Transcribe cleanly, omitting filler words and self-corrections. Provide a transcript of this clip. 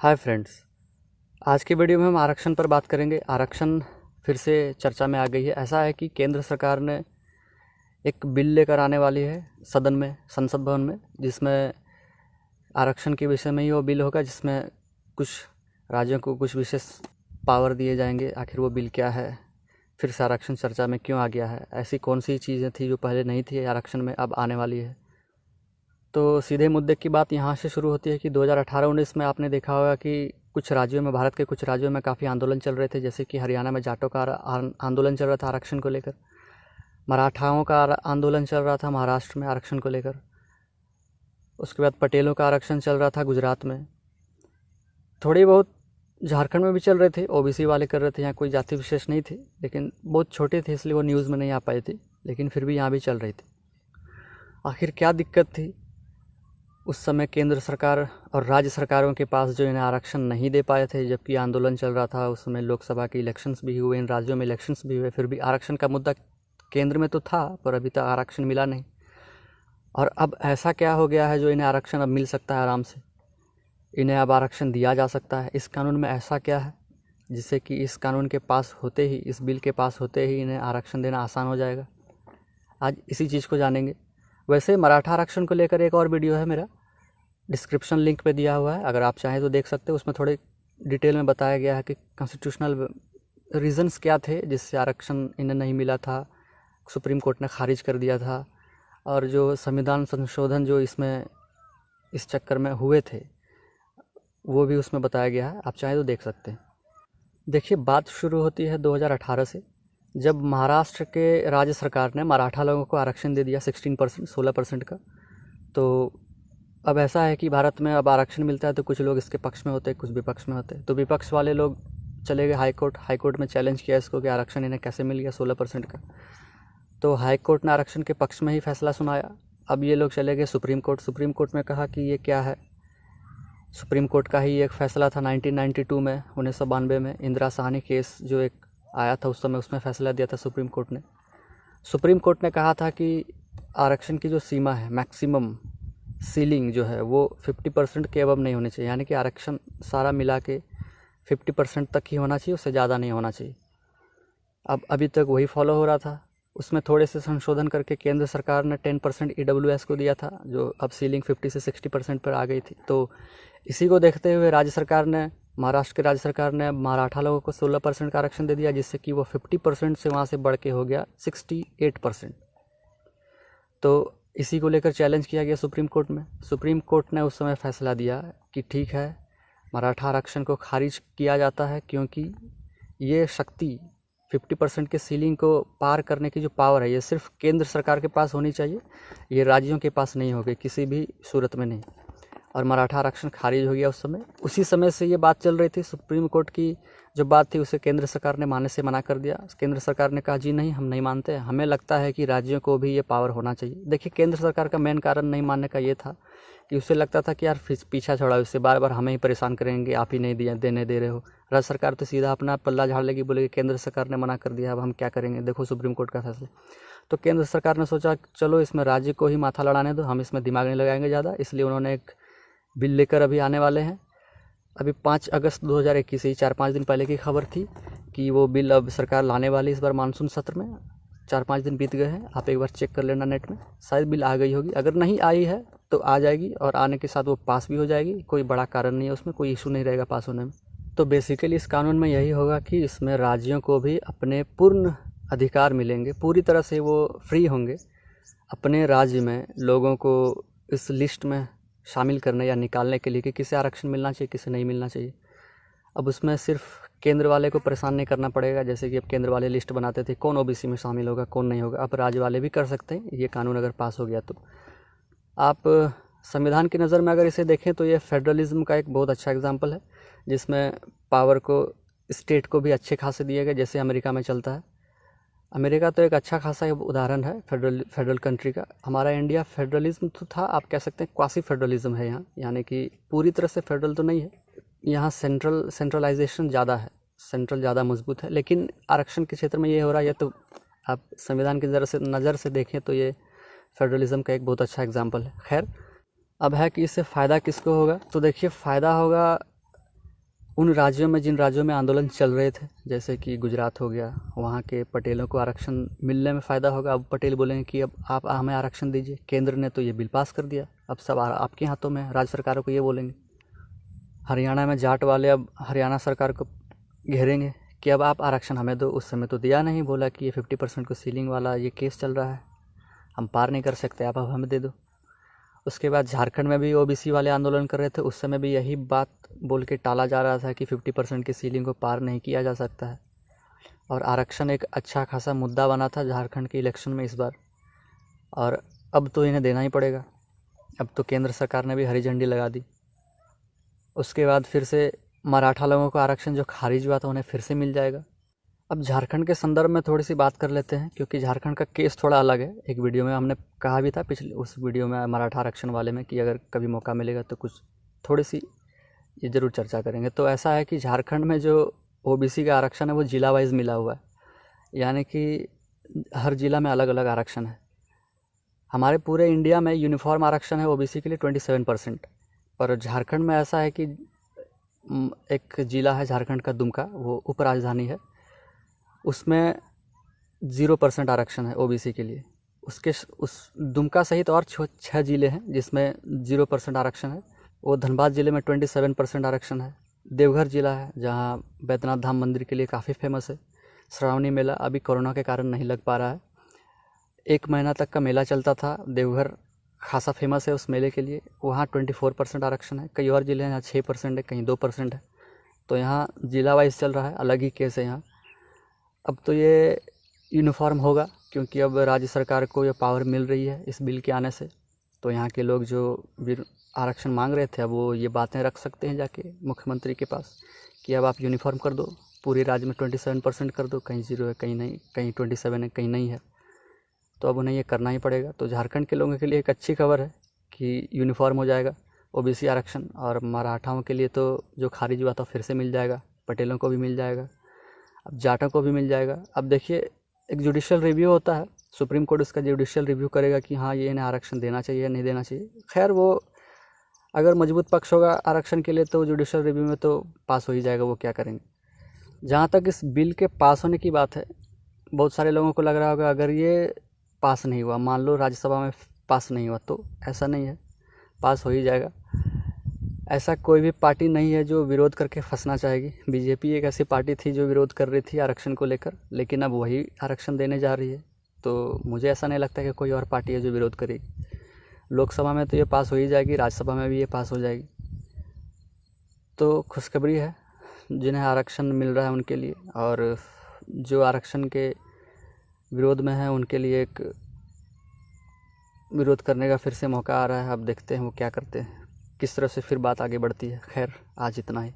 Hi friends, आज की video में हम आरक्षण पर बात करेंगे। आरक्षण फिर से चर्चा में आ गई है। ऐसा है कि केंद्र सरकार ने एक बिल लेकर आने वाली है सदन में, संसद भवन में, जिसमें आरक्षण के विषय में ही वो बिल होगा, जिसमें कुछ राज्यों को कुछ विशेष पावर दिए जाएंगे। आखिर वो बिल क्या है, फिर से आरक्षण चर्चा में क्यों आ गया है, ऐसी कौन सी चीज़ें थी जो पहले नहीं थी आरक्षण में, अब आने वाली है। तो सीधे मुद्दे की बात यहाँ से शुरू होती है कि 2018-19 में आपने देखा होगा कि कुछ राज्यों में, भारत के कुछ राज्यों में काफ़ी आंदोलन चल रहे थे। जैसे कि हरियाणा में जाटों का आंदोलन चल रहा था आरक्षण को लेकर, मराठाओं का आंदोलन चल रहा था महाराष्ट्र में आरक्षण को लेकर, उसके बाद पटेलों का आरक्षण चल रहा था गुजरात में, थोड़ी बहुत झारखंड में भी चल रहे थे, ओबीसी वाले कर रहे थे। यहाँ कोई जाति विशेष नहीं थी, लेकिन बहुत छोटे थे इसलिए वो न्यूज़ में नहीं आ पाए थे, लेकिन फिर भी यहाँ भी चल रही थी। आखिर क्या दिक्कत थी उस समय केंद्र सरकार और राज्य सरकारों के पास जो इन्हें आरक्षण नहीं दे पाए थे, जबकि आंदोलन चल रहा था। उस समय लोकसभा के इलेक्शंस भी हुए, इन राज्यों में इलेक्शंस भी हुए, फिर भी आरक्षण का मुद्दा केंद्र में तो था, पर अभी तक आरक्षण मिला नहीं। और अब ऐसा क्या हो गया है जो इन्हें आरक्षण अब मिल सकता है आराम से, इन्हें अब आरक्षण दिया जा सकता है। इस कानून में ऐसा क्या है जिससे कि इस कानून के पास होते ही, इस बिल के पास होते ही इन्हें आरक्षण देना आसान हो जाएगा। आज इसी चीज़ को जानेंगे। वैसे मराठा आरक्षण को लेकर एक और वीडियो है मेरा, डिस्क्रिप्शन लिंक पे दिया हुआ है, अगर आप चाहें तो देख सकते हो। उसमें थोड़े डिटेल में बताया गया है कि कॉन्स्टिट्यूशनल रीज़न्स क्या थे जिससे आरक्षण इन्हें नहीं मिला था, सुप्रीम कोर्ट ने खारिज कर दिया था, और जो संविधान संशोधन जो इसमें इस चक्कर में हुए थे वो भी उसमें बताया गया है, आप चाहें तो देख सकते हैं। देखिए, बात शुरू होती है 2018 से, जब महाराष्ट्र के राज्य सरकार ने मराठा लोगों को आरक्षण दे दिया 16%, 16% का। तो अब ऐसा है कि भारत में अब आरक्षण मिलता है तो कुछ लोग इसके पक्ष में होते हैं, कुछ विपक्ष में होते हैं। तो विपक्ष वाले लोग चले गए हाई कोर्ट में, चैलेंज किया इसको कि आरक्षण इन्हें कैसे मिल गया 16% का। तो हाई कोर्ट ने आरक्षण के पक्ष में ही फैसला सुनाया। अब ये लोग चले गए सुप्रीम कोर्ट में कहा कि ये क्या है। सुप्रीम कोर्ट का ही एक फ़ैसला था 1992 में, 1992 में इंदिरा साहनी केस जो एक आया था उस समय, उसमें फ़ैसला दिया था सुप्रीम कोर्ट ने कहा था कि आरक्षण की जो सीमा है, मैक्सिमम सीलिंग जो है, वो 50% के अबव नहीं होनी चाहिए। यानी कि आरक्षण सारा मिला के 50% तक ही होना चाहिए, उससे ज़्यादा नहीं होना चाहिए। अब अभी तक वही फॉलो हो रहा था। उसमें थोड़े से संशोधन करके केंद्र सरकार ने 10% EWS को दिया था, जो अब सीलिंग 50 से 60% पर आ गई थी। तो इसी को देखते हुए महाराष्ट्र की राज्य सरकार ने मराठा लोगों को 16% का आरक्षण दे दिया, जिससे कि वो 50% से वहाँ से बढ़ के हो गया 68%। तो इसी को लेकर चैलेंज किया गया सुप्रीम कोर्ट में। सुप्रीम कोर्ट ने उस समय फ़ैसला दिया कि ठीक है, मराठा आरक्षण को खारिज किया जाता है, क्योंकि ये शक्ति 50% के सीलिंग को पार करने की जो पावर है, ये सिर्फ केंद्र सरकार के पास होनी चाहिए, ये राज्यों के पास नहीं होगी किसी भी सूरत में नहीं। और मराठा आरक्षण खारिज हो गया उस समय। उसी समय से ये बात चल रही थी। सुप्रीम कोर्ट की जो बात थी उसे केंद्र सरकार ने मानने से मना कर दिया। केंद्र सरकार ने कहा जी नहीं, हम नहीं मानते, हमें लगता है कि राज्यों को भी ये पावर होना चाहिए। देखिए, केंद्र सरकार का मेन कारण नहीं मानने का ये था कि उसे लगता था कि यार पीछा छोड़ा, उससे बार बार हमें ही परेशान करेंगे, आप ही नहीं देने दे रहे हो। राज्य सरकार तो सीधा अपना पल्ला झाड़ लेगी, बोलेगी केंद्र सरकार ने मना कर दिया, अब हम क्या करेंगे, देखो सुप्रीम कोर्ट का फैसला। तो केंद्र सरकार ने सोचा चलो इसमें राज्य को ही माथा लड़ाने दो, हम इसमें दिमाग नहीं लगाएंगे ज़्यादा। इसलिए उन्होंने एक बिल लेकर अभी आने वाले हैं। अभी 5 अगस्त 2021 ही 4-5 दिन पहले की खबर थी कि वो बिल अब सरकार लाने वाली इस बार मानसून सत्र में। 4-5 दिन बीत गए हैं, आप एक बार चेक कर लेना नेट में, शायद बिल आ गई होगी। अगर नहीं आई है तो आ जाएगी, और आने के साथ वो पास भी हो जाएगी। कोई बड़ा कारण नहीं है उसमें, कोई इशू नहीं रहेगा पास होने में। तो बेसिकली इस कानून में यही होगा कि इसमें राज्यों को भी अपने पूर्ण अधिकार मिलेंगे, पूरी तरह से वो फ्री होंगे अपने राज्य में लोगों को इस लिस्ट में शामिल करने या निकालने के लिए कि किसे आरक्षण मिलना चाहिए, किसे नहीं मिलना चाहिए। अब उसमें सिर्फ केंद्र वाले को परेशान नहीं करना पड़ेगा, जैसे कि अब केंद्र वाले लिस्ट बनाते थे कौन ओबीसी में शामिल होगा, कौन नहीं होगा। अब राज्य वाले भी कर सकते हैं, ये कानून अगर पास हो गया तो। आप संविधान की नज़र में अगर इसे देखें तो ये फेडरलिज्म का एक बहुत अच्छा एग्जाम्पल है, जिसमें पावर को स्टेट को भी अच्छे खासे दिए गए, जैसे अमेरिका में चलता है। अमेरिका तो एक अच्छा खासा उदाहरण है फेडरल कंट्री का। हमारा इंडिया फेडरलिज्म तो था, आप कह सकते हैं क्वासी फेडरलिज्म है यहाँ, यानी कि पूरी तरह से फेडरल तो नहीं है। यहाँ सेंट्रलाइजेशन ज़्यादा है, सेंट्रल ज़्यादा मजबूत है। लेकिन आरक्षण के क्षेत्र में ये हो रहा है, तो आप संविधान की नज़र से देखें तो ये फेडरलिज्म का एक बहुत अच्छा एग्जाम्पल है। खैर, अब है कि इससे फ़ायदा किसको होगा। तो देखिए, फ़ायदा होगा उन राज्यों में, जिन राज्यों में आंदोलन चल रहे थे, जैसे कि गुजरात हो गया, वहाँ के पटेलों को आरक्षण मिलने में फ़ायदा होगा। अब पटेल बोलेंगे कि अब आप हमें आरक्षण दीजिए, केंद्र ने तो ये बिल पास कर दिया, अब सब आपके हाथों में है। राज्य सरकारों को ये बोलेंगे। हरियाणा में जाट वाले अब हरियाणा सरकार को घेरेंगे कि अब आप आरक्षण हमें दो। उस समय तो दिया नहीं, बोला कि ये 50% को सीलिंग वाला ये केस चल रहा है, हम पार नहीं कर सकते, आप अब हमें दे दो। उसके बाद झारखंड में भी ओबीसी वाले आंदोलन कर रहे थे, उस समय भी यही बात बोल के टाला जा रहा था कि 50% की सीलिंग को पार नहीं किया जा सकता है। और आरक्षण एक अच्छा खासा मुद्दा बना था झारखंड के इलेक्शन में इस बार, और अब तो इन्हें देना ही पड़ेगा। अब तो केंद्र सरकार ने भी हरी झंडी लगा दी। उसके बाद फिर से मराठा लोगों को आरक्षण जो खारिज हुआ था उन्हें फिर से मिल जाएगा। अब झारखंड के संदर्भ में थोड़ी सी बात कर लेते हैं, क्योंकि झारखंड का केस थोड़ा अलग है। एक वीडियो में हमने कहा भी था, पिछले उस वीडियो में मराठा आरक्षण वाले में, कि अगर कभी मौका मिलेगा तो कुछ थोड़ी सी ये ज़रूर चर्चा करेंगे। तो ऐसा है कि झारखंड में जो ओबीसी का आरक्षण है वो जिला वाइज मिला हुआ है, यानी कि हर जिला में अलग अलग आरक्षण है। हमारे पूरे इंडिया में यूनिफॉर्म आरक्षण है ओबीसी के लिए 27%, पर झारखंड में ऐसा है कि एक जिला है झारखंड का दुमका, वो उपराजधानी है, उसमें 0% आरक्षण है ओबीसी के लिए। उस दुमका सहित और 6 जिले हैं जिसमें 0% आरक्षण है। वो धनबाद ज़िले में 27% आरक्षण है। देवघर ज़िला है जहाँ बैद्यनाथ धाम मंदिर के लिए काफ़ी फेमस है। श्रावणी मेला अभी कोरोना के कारण नहीं लग पा रहा है, 1 महीना तक का मेला चलता था। देवघर खासा फेमस है उस मेले के लिए, वहाँ 24% आरक्षण है। कई और ज़िले हैं जहाँ 6% है, कहीं 2% है। तो यहाँ जिला वाइज चल रहा है, अलग ही केस है यहाँ। अब तो ये यूनिफॉर्म होगा, क्योंकि अब राज्य सरकार को ये पावर मिल रही है इस बिल के आने से। तो यहाँ के लोग जो आरक्षण मांग रहे थे, अब वो ये बातें रख सकते हैं जाके मुख्यमंत्री के पास कि अब आप यूनिफॉर्म कर दो, पूरे राज्य में 27% कर दो, कहीं 0 है, कहीं नहीं, कहीं 27 है, कहीं नहीं है। तो अब उन्हें ये करना ही पड़ेगा। तो झारखंड के लोगों के लिए एक अच्छी खबर है कि यूनिफॉर्म हो जाएगा ओबीसी आरक्षण, और मराठाओं के लिए तो जो खारिज हुआ था फिर से मिल जाएगा, पटेलों को भी मिल जाएगा, अब जाटों को भी मिल जाएगा। अब देखिए, एक जुडिशियल रिव्यू होता है, सुप्रीम कोर्ट उसका जुडिशियल रिव्यू करेगा कि हाँ ये इन्हें आरक्षण देना चाहिए या नहीं देना चाहिए। खैर, वो अगर मजबूत पक्ष होगा आरक्षण के लिए तो जुडिशियल रिव्यू में तो पास हो ही जाएगा, वो क्या करेंगे। जहाँ तक इस बिल के पास होने की बात है, बहुत सारे लोगों को लग रहा होगा अगर ये पास नहीं हुआ, मान लो राज्यसभा में पास नहीं हुआ, तो ऐसा नहीं है, पास हो ही जाएगा। ऐसा कोई भी पार्टी नहीं है जो विरोध करके फंसना चाहेगी। बीजेपी एक ऐसी पार्टी थी जो विरोध कर रही थी आरक्षण को लेकर, लेकिन अब वही आरक्षण देने जा रही है। तो मुझे ऐसा नहीं लगता कि कोई और पार्टी है जो विरोध करेगी। लोकसभा में तो ये पास हो ही जाएगी, राज्यसभा में भी ये पास हो जाएगी। तो खुशखबरी है जिन्हें आरक्षण मिल रहा है उनके लिए, और जो आरक्षण के विरोध में है उनके लिए एक विरोध करने का फिर से मौका आ रहा है। अब देखते हैं वो क्या करते हैं, किस तरह से फिर बात आगे बढ़ती है। खैर, आज इतना ही।